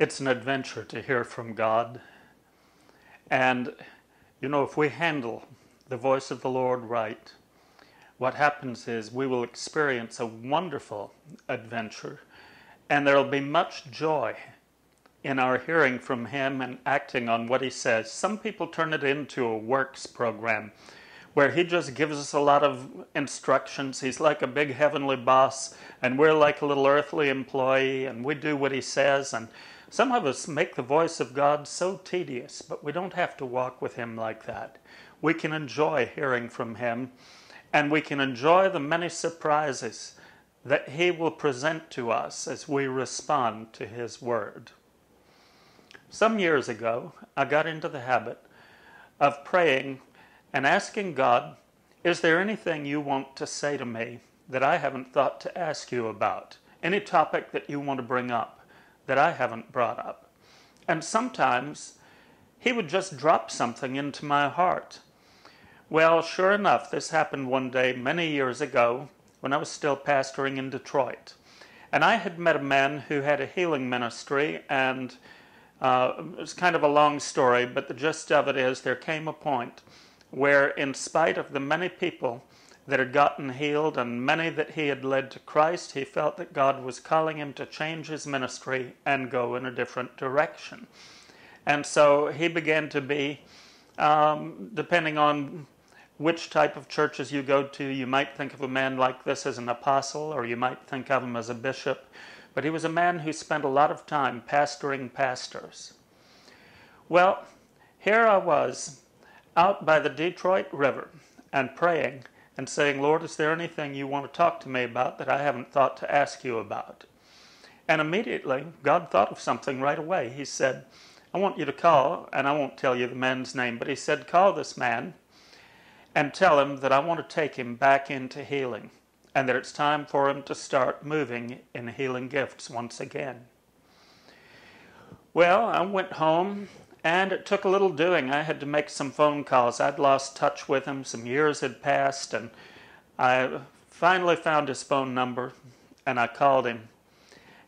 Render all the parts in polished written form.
It's an adventure to hear from God. And, if we handle the voice of the Lord right, what happens is we will experience a wonderful adventure, and there will be much joy in our hearing from Him and acting on what He says. Some people turn it into a works program where He just gives us a lot of instructions. He's like a big heavenly boss, and we're like a little earthly employee, and we do what He says. And some of us make the voice of God so tedious, but we don't have to walk with Him like that. We can enjoy hearing from Him, and we can enjoy the many surprises that He will present to us as we respond to His Word. Some years ago, I got into the habit of praying and asking God, is there anything you want to say to me that I haven't thought to ask you about? Any topic that you want to bring up that I haven't brought up? And sometimes He would just drop something into my heart. Well, sure enough, this happened one day many years ago when I was still pastoring in Detroit. And I had met a man who had a healing ministry, and it was kind of a long story, but the gist of it is there came a point where, in spite of the many people that had gotten healed and many that he had led to Christ, he felt that God was calling him to change his ministry and go in a different direction. And so he began to be, depending on which type of churches you go to, you might think of a man like this as an apostle, or you might think of him as a bishop. But he was a man who spent a lot of time pastoring pastors. Well, here I was out by the Detroit River and praying and saying, Lord, is there anything you want to talk to me about that I haven't thought to ask you about? And immediately, God thought of something right away. He said, I want you to call, and I won't tell you the man's name, but he said, call this man and tell him that I want to take him back into healing, and that it's time for him to start moving in healing gifts once again. Well, I went home, and it took a little doing. I had to make some phone calls. I'd lost touch with him. Some years had passed, and I finally found his phone number, and I called him.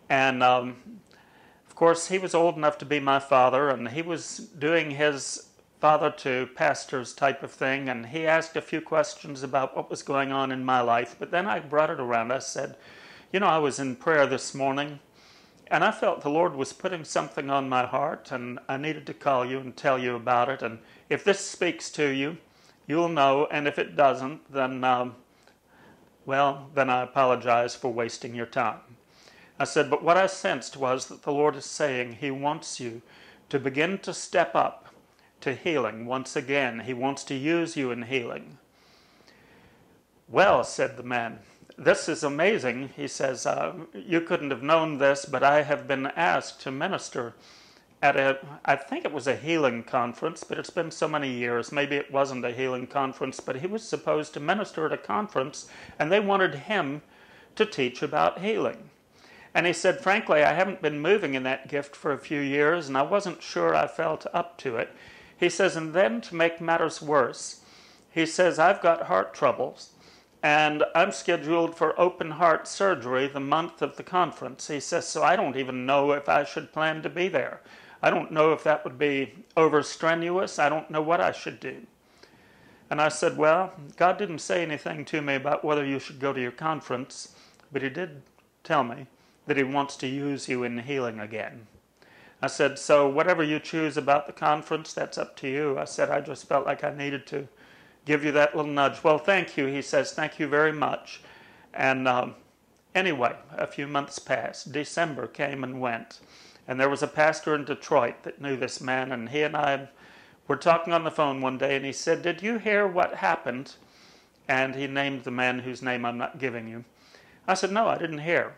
And, of course, he was old enough to be my father, and he was doing his father to pastors type of thing, and he asked a few questions about what was going on in my life. But then I brought it around. I said, I was in prayer this morning, and I felt the Lord was putting something on my heart, and I needed to call you and tell you about it. And if this speaks to you, you'll know. And if it doesn't, then, then I apologize for wasting your time. I said, but what I sensed was that the Lord is saying He wants you to begin to step up to healing once again. He wants to use you in healing. Well, said the man, this is amazing. He says, you couldn't have known this, but I have been asked to minister at I think it was a healing conference, but it's been so many years. Maybe it wasn't a healing conference, but he was supposed to minister at a conference, and they wanted him to teach about healing. And he said, frankly, I haven't been moving in that gift for a few years, and I wasn't sure I felt up to it. He says, and then to make matters worse, he says, I've got heart troubles, and I'm scheduled for open heart surgery the month of the conference. He says, so I don't even know if I should plan to be there. I don't know if that would be overstrenuous. I don't know what I should do. And I said, well, God didn't say anything to me about whether you should go to your conference, but He did tell me that He wants to use you in healing again. I said, so whatever you choose about the conference, that's up to you. I said, I just felt like I needed to give you that little nudge. Well, thank you. He says, thank you very much. And anyway, a few months passed. December came and went. And there was a pastor in Detroit that knew this man, and he and I were talking on the phone one day, and he said, did you hear what happened? And he named the man whose name I'm not giving you. I said, no, I didn't hear.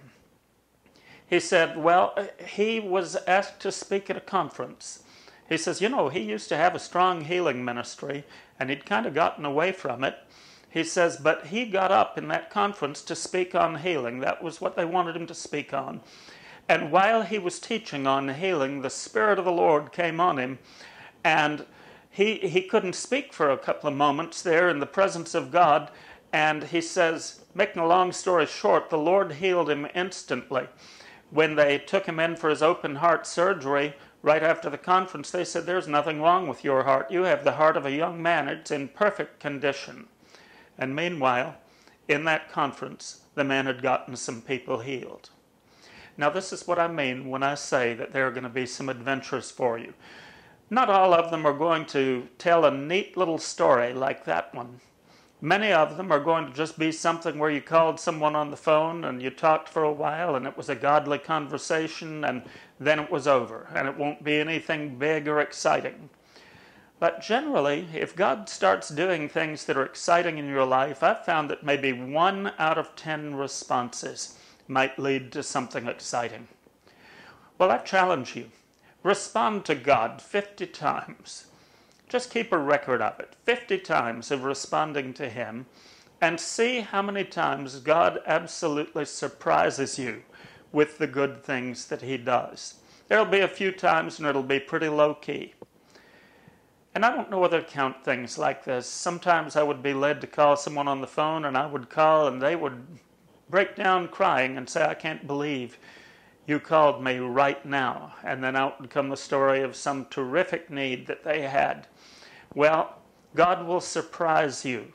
He said, well, he was asked to speak at a conference. He says, he used to have a strong healing ministry, and he'd kind of gotten away from it. He says, but he got up in that conference to speak on healing. That was what they wanted him to speak on. And while he was teaching on healing, the Spirit of the Lord came on him, and he couldn't speak for a couple of moments there in the presence of God. And he says, making a long story short, the Lord healed him instantly. when they took him in for his open heart surgery, right after the conference, they said, "There's nothing wrong with your heart. You have the heart of a young man. It's in perfect condition." And meanwhile, in that conference, the man had gotten some people healed. Now, this is what I mean when I say that there are going to be some adventures for you. Not all of them are going to tell a neat little story like that one. Many of them are going to just be something where you called someone on the phone and you talked for a while and it was a godly conversation and then it was over, and it won't be anything big or exciting. But generally, if God starts doing things that are exciting in your life, I've found that maybe 1 out of 10 responses might lead to something exciting. Well, I challenge you. Respond to God 50 times. Just keep a record of it. 50 times of responding to Him, and see how many times God absolutely surprises you with the good things that He does. There'll be a few times and it'll be pretty low-key. And I don't know whether to count things like this. Sometimes I would be led to call someone on the phone, and I would call and they would break down crying and say, "I can't believe you called me right now." And then out would come the story of some terrific need that they had. Well, God will surprise you.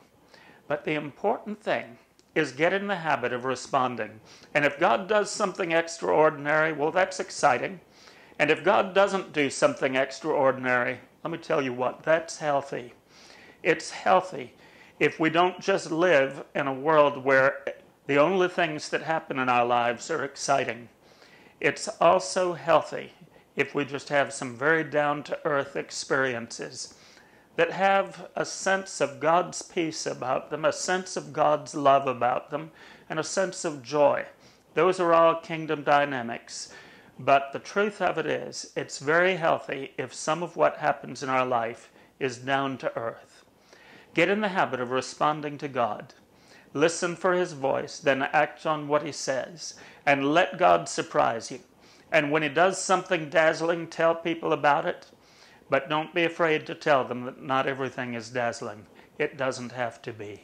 But the important thing is get in the habit of responding. And if God does something extraordinary, well, that's exciting. And if God doesn't do something extraordinary, let me tell you what, that's healthy. It's healthy if we don't just live in a world where the only things that happen in our lives are exciting. It's also healthy if we just have some very down-to-earth experiences that have a sense of God's peace about them, a sense of God's love about them, and a sense of joy. Those are all kingdom dynamics. But the truth of it is, it's very healthy if some of what happens in our life is down to earth. Get in the habit of responding to God. Listen for His voice, then act on what He says, and let God surprise you. And when He does something dazzling, tell people about it, but don't be afraid to tell them that not everything is dazzling. It doesn't have to be.